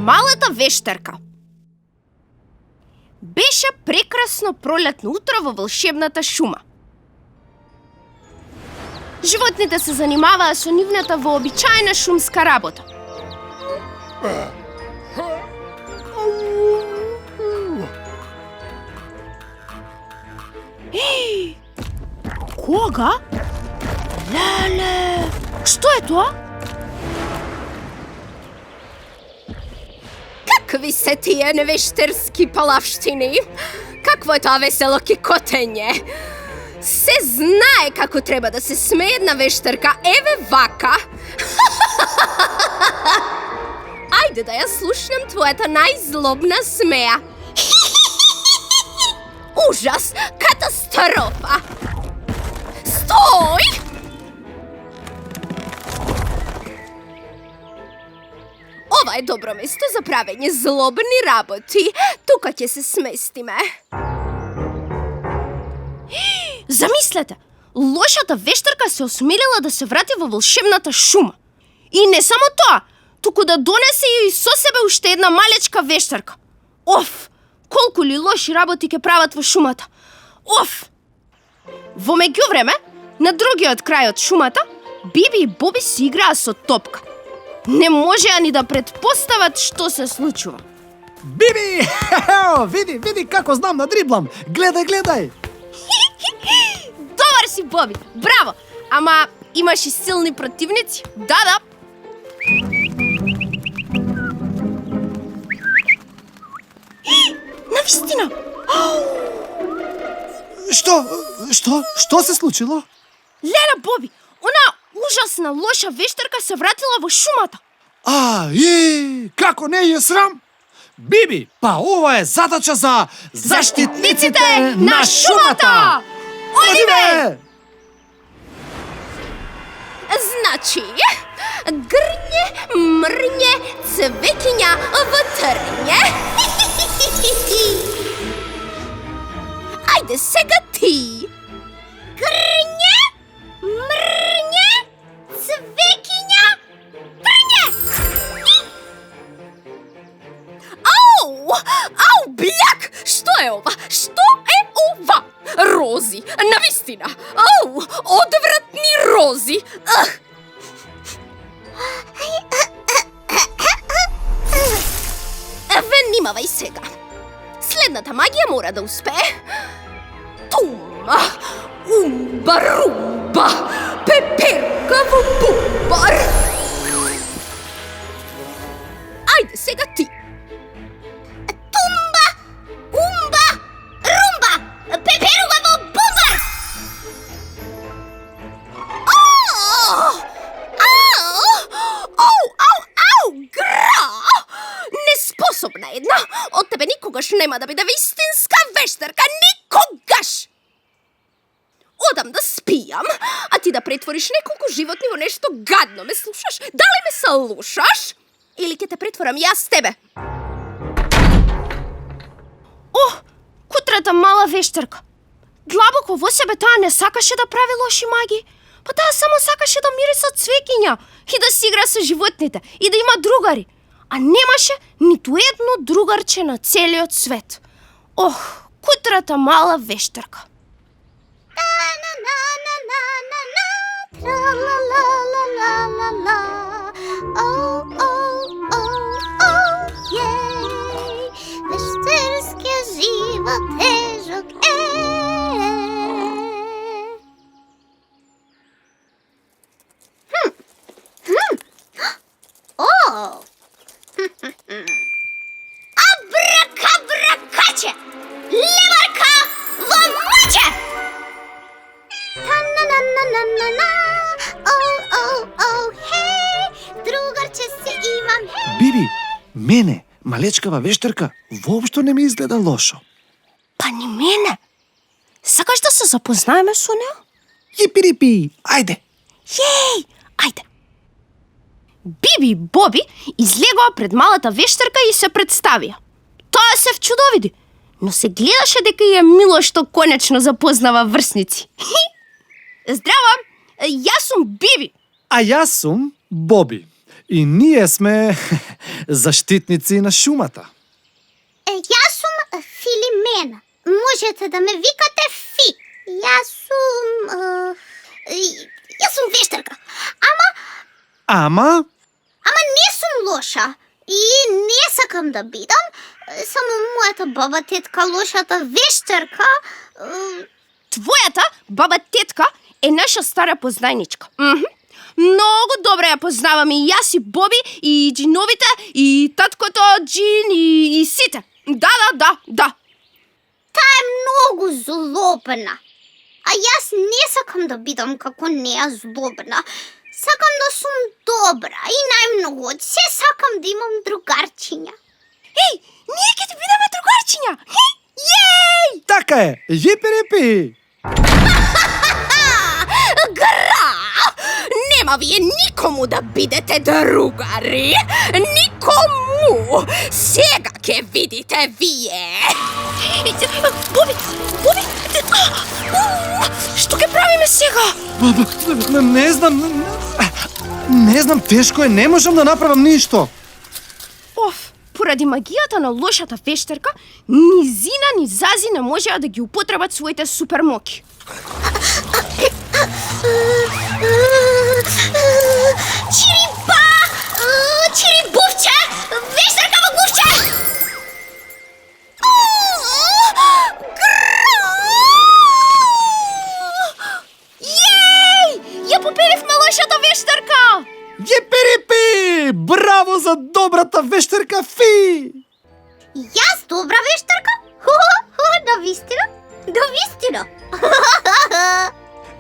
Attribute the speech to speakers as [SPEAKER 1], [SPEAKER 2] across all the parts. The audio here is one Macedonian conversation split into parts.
[SPEAKER 1] малата вештарка. Беше прекрасно пролетно утро во волшебната шума. Животните се занимаваа со нивната вообичаена шумска работа. Еј! Кога? Леле! Што е тоа? Какви се тие невештерски палавштини? Какво е тоа весело кикотење? Се знае како треба да се смее една вештарка, еве вака. Ајде да ја слушнем твојата најзлобна смеја. Ужас, катастрофа. Стој! Ова е добро место за правење злобни работи. Тука ќе се сместиме. Замислете, лошата вештарка се осмелила да се врати во волшебната шума. И не само тоа, туку да донесе и со себе уште една малечка вештарка. Оф, колку ли лоши работи ќе прават во шумата. Оф! Во меѓувреме, на другиот крај од шумата, Биби и Боби си играа со топка. Не можеа ни да предпостават што се случува.
[SPEAKER 2] Биби! Види како знам да дриблам. Гледај.
[SPEAKER 1] Добар си, Боби. Браво. Ама имаш и силни противници. Да. Навистина.
[SPEAKER 2] Што се случило?
[SPEAKER 1] Леле, Боби, она ужасна лоша вештарка се вратила во шумата.
[SPEAKER 2] Како не е срам? Биби, па ова е задача за заштитниците на шумата! Одиме!
[SPEAKER 1] Значи, грње, мрње, цвеќиња во трње. Ајде сега ти. Грње, мрње, цвеќиња, трње. Ау, бљак! Што е ова? Рози, навистина. Одвратни рози. Внимавај сега. Следната магија мора да успее. Тума, умба, румба, пеперка во бумбар. Ајде сега ти. Тумба, умба, румба, пеперуга во бумбар. Ау, гра! Неспособна една. Од тебе никогаш нема да биде вистинска вештарка, никогаш! Одам да спијам, а ти да претвориш неколку животни во нешто гадно. Ме слушаш? Дали ме слушаш? Или ќе те претворам јас тебе? Кутрата мала вештарка. Длабоко во себе таа не сакаше да прави лоши магии. Па таа само сакаше да мириса цвеќиња и да си игра со животните и да има другари. А немаше ниту едно другарче на целиот свет. Кутрата мала вештарка.
[SPEAKER 3] Вештарскиот живот тежок е.
[SPEAKER 1] Абракабракаче! Леварка во маче!
[SPEAKER 3] Та-на-на-на-на-на-на. Хей, другарче си имам, хей.
[SPEAKER 2] Биби, мене, малечкава вештарка, воопшто не ми изгледа лошо.
[SPEAKER 1] Па ни мене. Сакаш да се запознаеме со неа?
[SPEAKER 2] Јипирипи, ајде.
[SPEAKER 1] Јеј, ајде. Биби и Боби излегоа пред малата вештарка и се представија. Тоа се вчудовиди, но се гледаше дека ја мило што конечно запознава врсници. Здраво, јас сум Биби.
[SPEAKER 2] А јас сум Боби. И ние сме заштитници на шумата.
[SPEAKER 3] Јас сум Филимена. Можете да ме викате Фи. Јас сум вештарка.
[SPEAKER 2] Ама
[SPEAKER 3] Не сум лоша. И не сакам да бидам. Само мојата баба тетка, лошата вештарка,
[SPEAKER 1] Твојата баба-тетка е наша стара познајничка. Многу добре ја познавам и јас и Боби, и джиновите, и таткото Джин, и сите. Да.
[SPEAKER 3] таа е многу злобна. А јас не сакам да бидам како неа злобна. Сакам да сум добра и најмногу од се сакам да имам другарчиња.
[SPEAKER 1] Еј, ние ќе ти бидеме другарчиња. Јеј!
[SPEAKER 2] така е, јипи-рипи!
[SPEAKER 1] Гра! Нема вие никому да бидете другари. Никому! Сега ќе видите вие. Боби! Што ќе правиме сега?
[SPEAKER 2] Не знам, тешко е, не можам да направам ништо.
[SPEAKER 1] Поради магијата на лошата вештарка, ни Зина ни Зази не можеа да ги употребат своите супермоки.
[SPEAKER 3] Чирипа! Чирибувче! Вештарка во гувче!
[SPEAKER 1] Јеј! Ја победивме лошата вештарка!
[SPEAKER 2] Јипи-рипи! Браво за добрата вештарка Фи!
[SPEAKER 3] Јас добра вештарка? Навистина?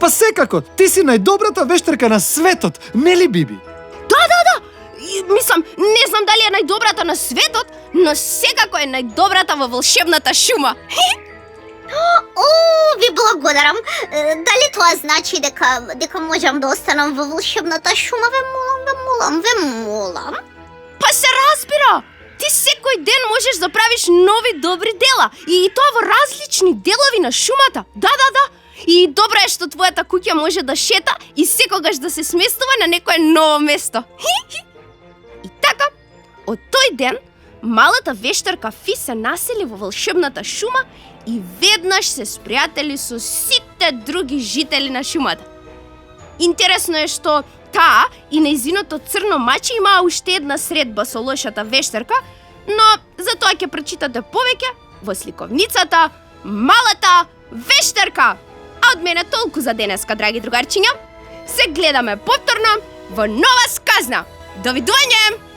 [SPEAKER 2] Па секако, ти си најдобрата вештарка на светот, нели Биби?
[SPEAKER 1] Да. Мислам, не знам дали е најдобрата на светот, но секако е најдобрата во волшебната шума.
[SPEAKER 3] Ви благодарам. Дали тоа значи дека можам да останам во волшебната шума? Ве молам.
[SPEAKER 1] Па се разбира! Ти секој ден можеш да правиш нови добри дела и тоа во различни делови на шумата. Да. И добро е што твојата куќа може да шета и секогаш да се сместува на некое ново место. И така, од тој ден, малата вештарка Фи се насели во волшебната шума и веднаш се спријатели со сите други жители на шумата. Интересно е што таа и нејзиното црно маче имаа уште една средба со лошата вештарка, но за тоа ќе прочитате повеќе во сликовницата Малата вештарка. А од мене толку за денеска, драги другарчиња. Се гледаме повторно во нова сказна. Довидување!